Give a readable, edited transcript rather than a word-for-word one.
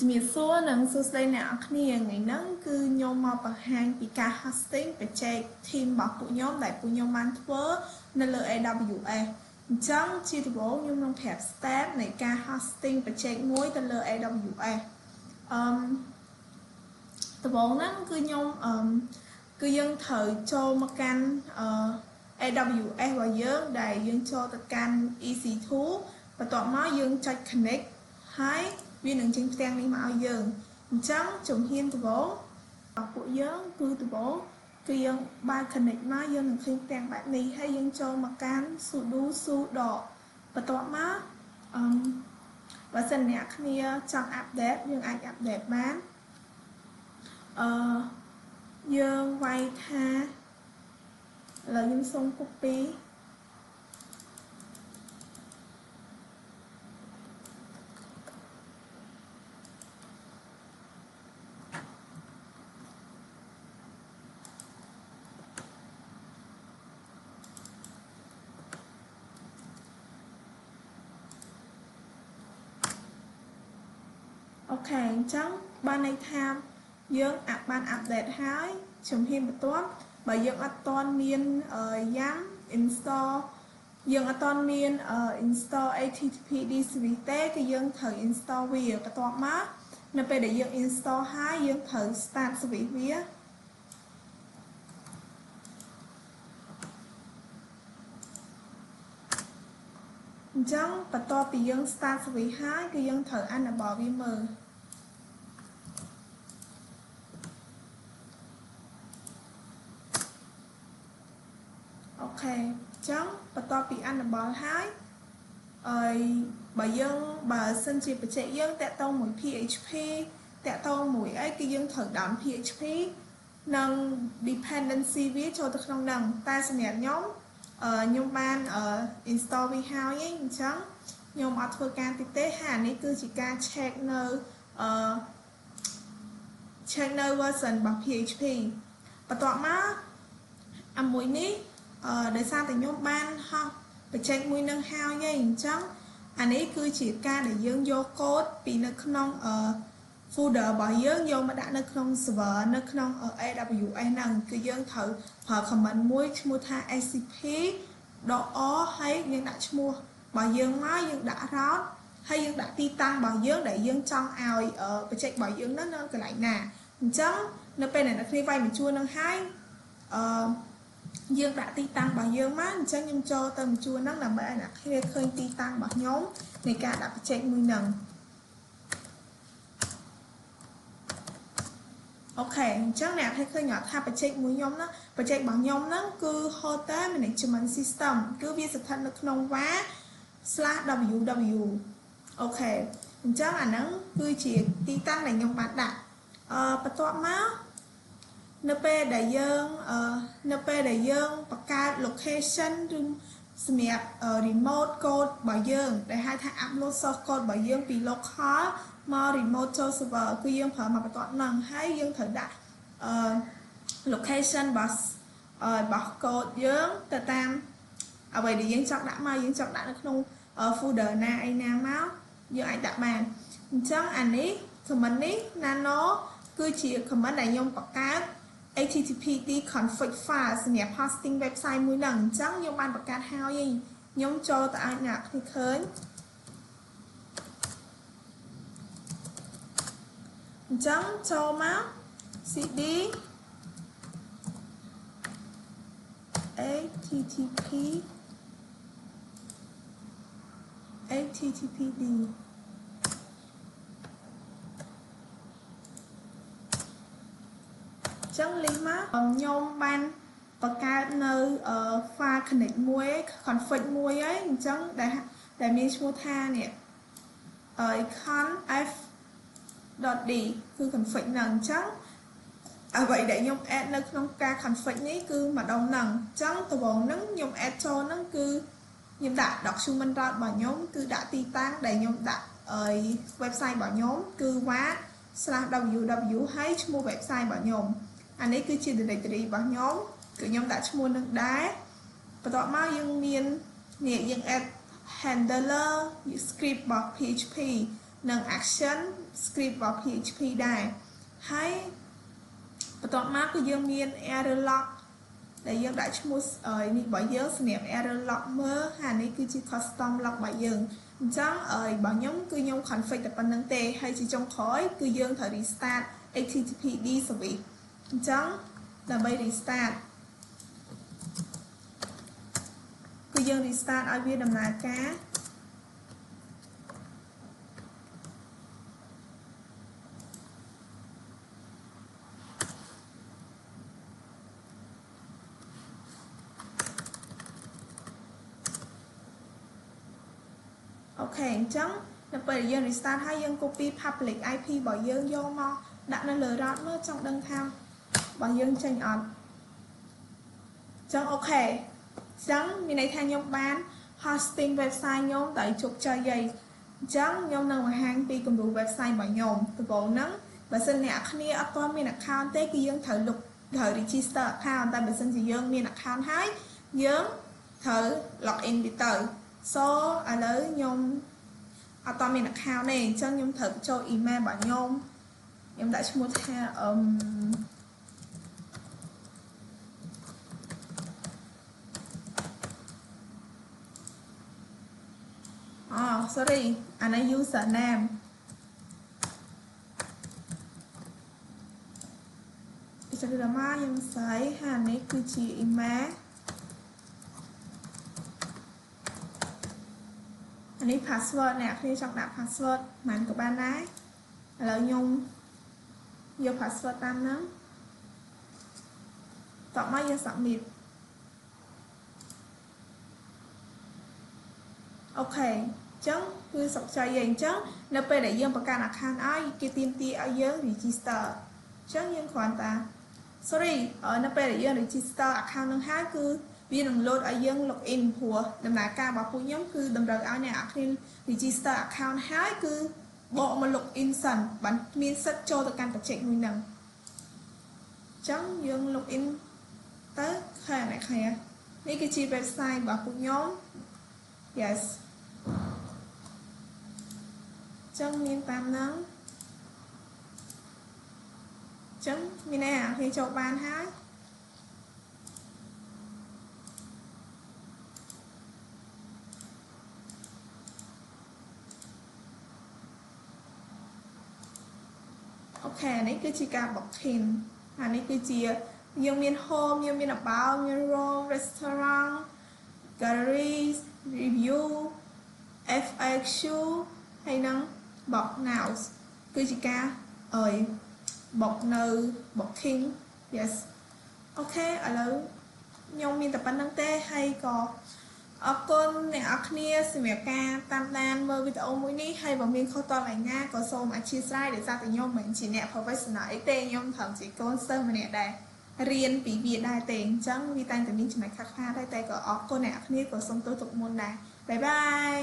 ជំរាបសួរនិងសួស្តីអ្នកនរគ្នាថ្ងៃហ្នឹងគឺខ្ញុំមកបង្ហាញពីការ hosting បច្ចេក team របស់ពួកខ្ញុំដែលពួកខ្ញុំបានធ្វើនៅលើ AWS អញ្ចឹងជាដំបូងខ្ញុំនឹងប្រាប់ step នៃការ hosting បច្ចេកមួយទៅលើ AWS ដំបូងហ្នឹងគឺគឺយើងត្រូវចូលមកកាន់AWS របស់យើងដែលយើងចូលទៅកាន់ EC2 បន្ទាប់មកយើងចុច connect ហើយវានឹងចេញផ្ទាំងនេះមកឲ្យយើងអញ្ចឹងជំហានដំបូងរបស់ពួកយើងគឺដំបូងគឺយើងបើក connect មកយើងនឹងឃើញផ្ទាំងបែបនេះហើយយើងចូលមកកាន់ sudo បន្ទាប់មកបើសិនអ្នកគ្នាចង់ update យើងអាច update បានយើងវាយថាឥឡូវខ្ញុំសូម copyអូខេអញ្ចឹងបានន័យថាយើងបាន update ហើយជំហានបន្ទាប់បើយើងអត់ទាន់មានយ៉ាង install យើងអត់ទាន់មាន install HTTPD service ទេគឺយើងត្រូវ install វាបន្ទាប់មកនៅពេលដែលយើង install ហើយយើងត្រូវ start service វាអញ្ចឹងបន្ទាប់ពីយើង start service ហើយគឺយើងត្រូវ enable វាមើលអូខេអញ្ចឹងបន្ទាប់ពី enable ហើយបើសិនជាបច្ចេកយើងតាក់ទងមួយ PHP តាក់ទងមួយអីគឺយើងត្រូវ down PHP និង dependency វាចូលទៅក្នុងហ្នឹងតែសម្រាប់ខ្ញុំបាន install វាហើយអញ្ចឹងខ្ញុំអត់ធ្វើការតិចទេហើយអានេះគឺជាការ check នៅ version របស់ PHP បន្ទាប់មកអាមួយនេះដោយសារតែខ្ញុំបានហោះបច្ចេកមួយនឹងហើយអញ្ចឹងអានេះគឺជាការដែលយើងយកកូដពីនៅក្នុង folder របស់យើងយកមកដាក់នៅក្នុង server នៅក្នុង AWS ហ្នឹងគឺយើងត្រូវប្រើ command មួយឈ្មោះថា scp.or ហើយយើងដាក់ឈ្មោះរបស់យើងមកយើងដាក់ route ហើយយើងដាក់ទីតាំងរបស់យើងដែលយើងចង់ឲ្យបច្ចេករបស់យើងនៅកន្លែងណាអញ្ចឹងនៅពេលដែលអ្នកគ្នាវាយបញ្ចូលនឹងហើយយើងដាក់ទីតាំងរបស់យើងមកអញ្ចឹងខ្ញុំចូលទៅបញ្ចូលហ្នឹងដើម្បីឲ្យអ្នកគ្នាឃើញទីតាំងរបស់ខ្ញុំនៃការដាក់បច្ចេកមួយហ្នឹងអូខេអញ្ចឹងអ្នកឃើញថាបច្ចេកមួយខ្ញុំណាបច្ចេករបស់ខ្ញុំហ្នឹងគឺ Hotel Management System គឺវាស្ថិតនៅក្នុង va/ww អូខេអញ្ចឹងអាហ្នឹងគឺជាទីតាំងដែលខ្ញុំបានដាក់បន្ទាប់មកនៅពេលដែលយើងបង្កើត location ឬសម្រាប់ remote code របស់យើងដែលហៅថា upload source code របស់យើងពី local មក remote ចូល server គឺយើងប្រើមកបន្ទាត់ហ្នឹងហើយយើងត្រូវដាក់location របស់ code យើងទៅតាមអ្វីដែលយើងចង់ដាក់មកយើងចង់ដាក់នៅក្នុង folder ណាអីណាមកយើងអាចដាក់បានអញ្ចឹងអានេះ command នេះ nano គឺជា command ដែលខ្ញុំបង្កើត HTTPD config file សម្រាប់ hosting website មួយហ្នឹងអញ្ចឹងខ្ញុំបានបង្កើតហើយខ្ញុំចូលទៅឲ្យអ្នកគ្នាឃើញអញ្ចឹងចូលមក cd httpd ចឹងលីសមកខ្ញុំបានបង្កើតនៅ file connect មួយ config មួយហើយអញ្ចឹងដែលមានឈ្មោះថានេះ icon f.d គឺ config ហ្នឹងអញ្ចឹងអ្វីដែលខ្ញុំ add នៅក្នុងការ config នេះគឺម្ដងហ្នឹងអញ្ចឹងដំបូងហ្នឹងខ្ញុំ add ចូលហ្នឹងគឺខ្ញុំដាក់ document route របស់ខ្ញុំគឺដាក់ទីតាំងដែលខ្ញុំដាក់ website របស់ខ្ញុំគឺ va/ww ហើយឈ្មោះ website របស់ខ្ញុំអានេះគឺជា directory របស់ខ្ញុំគឺខ្ញុំដាក់ឈ្មោះនឹងដែរបន្ទាប់មកយើងមាននេះយើង add handler script របស់ PHP និង action script របស់ PHP ដែរហើយបន្ទាប់មកគឺយើងមាន error log ដែលយើងដាក់ឈ្មោះនេះរបស់យើងសម្រាប់ error log មើលហើយនេះគឺជា custom log របស់យើងអញ្ចឹងរបស់ខ្ញុំគឺខ្ញុំ config តែប៉ុណ្្នឹងទេហើយជាចុងក្រោយគឺយើងត្រូវ restart httpd service អញ្ចឹងដើម្បី restart គឺយើង restart ឲ្យវាដំណើរការអូខេអញ្ចឹងនៅពេលយើង restart ហើយយើង copy public IP របស់យើងយកមកដាក់នៅលើ route មើលចង់ដឹងថារបស់យើងចេញអត់អញ្ចឹងអូខេអញ្ចឹងមានន័យថាខ្ញុំបាន hosting website ខ្ញុំដោយជោគជ័យហើយអញ្ចឹងខ្ញុំនឹងបង្ហាញពីគំរូ website របស់ខ្ញុំដំបូងហ្នឹងបើសិនអ្នកគ្នាអត់ទាន់មាន account ទេគឺយើងត្រូវ register account តែបើសិនជាយើងមាន account ហើយយើងត្រូវ login វាទៅso ឥឡូវខ្ញុំអត់តមាន account ទេអញ្ចឹងខ្ញុំត្រូវបញ្ចូល email របស់ខ្ញុំដាក់ឈ្មោះថាsorry អានេះ username ចុចដល់មកខ្ញុំស្អីហើយអានេះគឺជា email អានេះ password អ្នកគ្នាចង់ដាក់ password មិនក៏បានដែរឥឡូវខ្ញុំយក password តាមហ្នឹងតោះមកយើង submit អូខេអញ្ចឹងគឺសុខใจហើយអញ្ចឹងនៅពេលដែលយើងបង្កើត account ឲ្យគេទាមទារឲ្យយើង register អញ្ចឹងយើងគ្រាន់តែ sorry នៅពេលដែលយើង register account នឹងហើយគឺវានឹង load ឲ្យយើង login ព្រោះដំណើរការរបស់ពួកខ្ញុំគឺតម្រូវឲ្យអ្នកនរគ្នា register account ហើយគឺបកមក login សិនបានមានសិទ្ធចូលទៅកាន់ project មួយហ្នឹងអញ្ចឹងយើង login ទៅឃើញអ្នកគ្នានេះគឺជា website របស់ពួកខ្ញុំ yes អញ្ចឹងមានតាមហ្នឹងអញ្ចឹងមានអ្នកនរគ្នាចូលបានហើយអូខេនេះគឺជាការ booking អានេះគឺជាយើងមាន home យើងមាន about មាន room restaurant galleries review FAQ ហើយនឹង box now គឺជាការបុកនៅ booking yes អូខេឥឡូវខ្ញុំមានតែប៉ុណ្្នឹងទេហើយក៏អរគុណអ្នកនរគ្នាសម្រាប់ការតាមដានមើលវីដេអូមួយនេះហើយបើមានខុសតបឯណាក៏សូមអធិស្ឋានដោយសារតែខ្ញុំមិនជាអ្នក professional អីទេខ្ញុំត្រឹមជាកូនសិស្សម្នាក់ដែលរៀនពីវាដែរទេអញ្ចឹងវាតែងតែមានចំណុចខាតៗដែរតែក៏អរគុណអ្នកនរគ្នាក៏សូមទោសទុកមុនដែរបាយបាយ